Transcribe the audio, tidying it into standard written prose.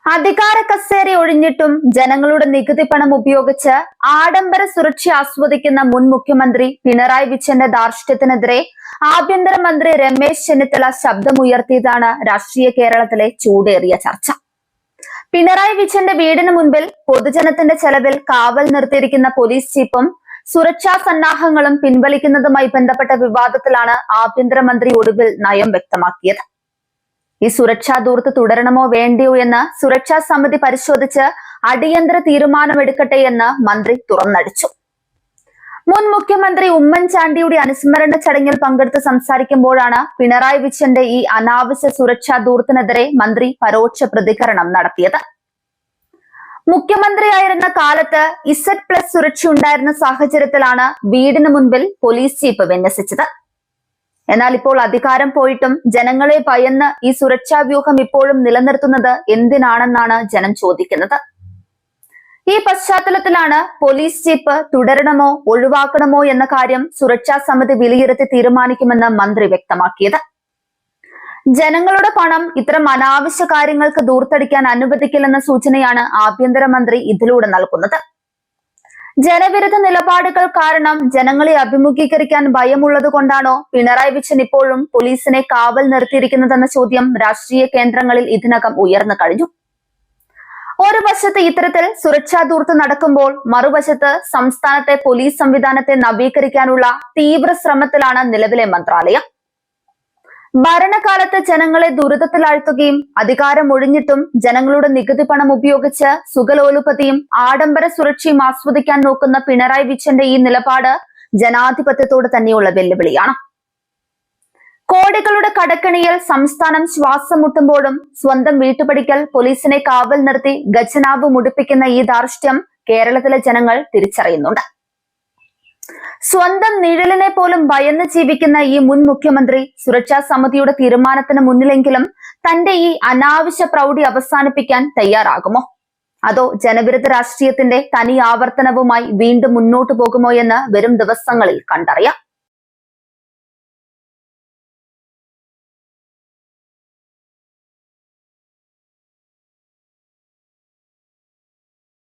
അധികാര കസേര ഒഴിഞ്ഞിട്ടും ജനങ്ങളുടെ നികുതി പണം ഉപയോഗിച്ച് ആഡംബര സുരക്ഷ ആസ്വദിക്കുന്ന മുൻ മുഖ്യമന്ത്രി പിണറായി വിജയന്റെ ധാർഷ്ട്യത്തിനെതിരെ ആഭ്യന്തരമന്ത്രി രമേശ് ചെന്നിത്തല ശബ്ദമുയർത്തിയതാണ് രാഷ്ട്രീയ കേരളത്തിലെ ചൂടേറിയ ചർച്ച. പിണറായി വിജയന്റെ വീടിന് മുൻപിൽ പൊതുജനത്തിന്റെ ചെലവിൽ കാവൽ നിർത്തിയിരിക്കുന്ന പോലീസ് ജീപ്പും സുരക്ഷാ സന്നാഹങ്ങളും പിൻവലിക്കുന്നതുമായി ബന്ധപ്പെട്ട വിവാദത്തിലാണ് ആഭ്യന്തരമന്ത്രി ഒടുവിൽ നയം വ്യക്തമാക്കിയത്. ഈ സുരക്ഷാ ദൂർത്ത് തുടരണമോ വേണ്ടിയോ എന്ന് സുരക്ഷാ സമിതി പരിശോധിച്ച് അടിയന്തര തീരുമാനമെടുക്കട്ടെ എന്ന് മന്ത്രി തുറന്നടിച്ചു. മുൻ മുഖ്യമന്ത്രി ഉമ്മൻചാണ്ടിയുടെ അനുസ്മരണ ചടങ്ങിൽ പങ്കെടുത്ത് സംസാരിക്കുമ്പോഴാണ് പിണറായി വിജയന്റെ ഈ അനാവശ്യ സുരക്ഷാ ദൂർത്തിനെതിരെ മന്ത്രി പരോക്ഷ പ്രതികരണം നടത്തിയത്. മുഖ്യമന്ത്രിയായിരുന്ന കാലത്ത് Z+ സുരക്ഷ ഉണ്ടായിരുന്ന സാഹചര്യത്തിലാണ് വീടിന് മുൻപിൽ പോലീസ് ജീപ്പ് വിന്യസിച്ചത്. എന്നാൽ ഇപ്പോൾ അധികാരം പോയിട്ടും ജനങ്ങളെ ഭയന്ന് ഈ സുരക്ഷാ വ്യൂഹം ഇപ്പോഴും നിലനിർത്തുന്നത് എന്തിനാണെന്നാണ് ജനം ചോദിക്കുന്നത്. ഈ പശ്ചാത്തലത്തിലാണ് പോലീസ് ജീപ്പ് തുടരണമോ ഒഴിവാക്കണമോ എന്ന കാര്യം സുരക്ഷാ സമിതി വിലയിരുത്തി തീരുമാനിക്കുമെന്ന് മന്ത്രി വ്യക്തമാക്കിയത്. ജനങ്ങളുടെ പണം ഇത്തരം അനാവശ്യ കാര്യങ്ങൾക്ക് ദൂർത്തടിക്കാൻ അനുവദിക്കില്ലെന്ന സൂചനയാണ് ആഭ്യന്തരമന്ത്രി ഇതിലൂടെ നൽകുന്നത്. ജനവിരുദ്ധ നിലപാടുകൾ കാരണം ജനങ്ങളെ അഭിമുഖീകരിക്കാൻ ഭയമുള്ളത് കൊണ്ടാണോ പിണറായി വിജയൻ ഇപ്പോഴും പോലീസിനെ കാവൽ നിർത്തിയിരിക്കുന്നതെന്ന ചോദ്യം രാഷ്ട്രീയ കേന്ദ്രങ്ങളിൽ ഇതിനകം ഉയർന്നു കഴിഞ്ഞു. ഒരു വശത്ത് ഇത്തരത്തിൽ സുരക്ഷാ ദൂർത്ത് നടക്കുമ്പോൾ മറുവശത്ത് സംസ്ഥാനത്തെ പോലീസ് സംവിധാനത്തെ നവീകരിക്കാനുള്ള തീവ്ര ശ്രമത്തിലാണ് നിലവിലെ മന്ത്രാലയം. ഭരണകാലത്ത് ജനങ്ങളെ ദുരിതത്തിലാഴ്ത്തുകയും അധികാരം ഒഴിഞ്ഞിട്ടും ജനങ്ങളുടെ നികുതി പണം ഉപയോഗിച്ച് സുഖലോലുപതിയും ആഡംബര സുരക്ഷയും ആസ്വദിക്കാൻ നോക്കുന്ന പിണറായി വിജയന്റെ ഈ നിലപാട് ജനാധിപത്യത്തോട് തന്നെയുള്ള വെല്ലുവിളിയാണ്. കോടികളുടെ കടക്കണിയിൽ സംസ്ഥാനം ശ്വാസം മുട്ടുമ്പോഴും സ്വന്തം വീട്ടുപടിക്കൽ പോലീസിനെ കാവൽ നിർത്തി ഖജനാവ് മുടിപ്പിക്കുന്ന ഈ ധാർഷ്ട്യം കേരളത്തിലെ ജനങ്ങൾ തിരിച്ചറിയുന്നുണ്ട്. സ്വന്തം നിഴലിനെ പോലും ഭയന്ന് ജീവിക്കുന്ന ഈ മുൻ മുഖ്യമന്ത്രി സുരക്ഷാ സമിതിയുടെ തീരുമാനത്തിന് മുന്നിലെങ്കിലും തന്റെ ഈ അനാവശ്യ പ്രൗഢി അവസാനിപ്പിക്കാൻ തയ്യാറാകുമോ, അതോ ജനവിരുദ്ധ രാഷ്ട്രീയത്തിന്റെ തനി ആവർത്തനവുമായി വീണ്ടും മുന്നോട്ടു പോകുമോ എന്ന് വരും ദിവസങ്ങളിൽ കണ്ടറിയാം.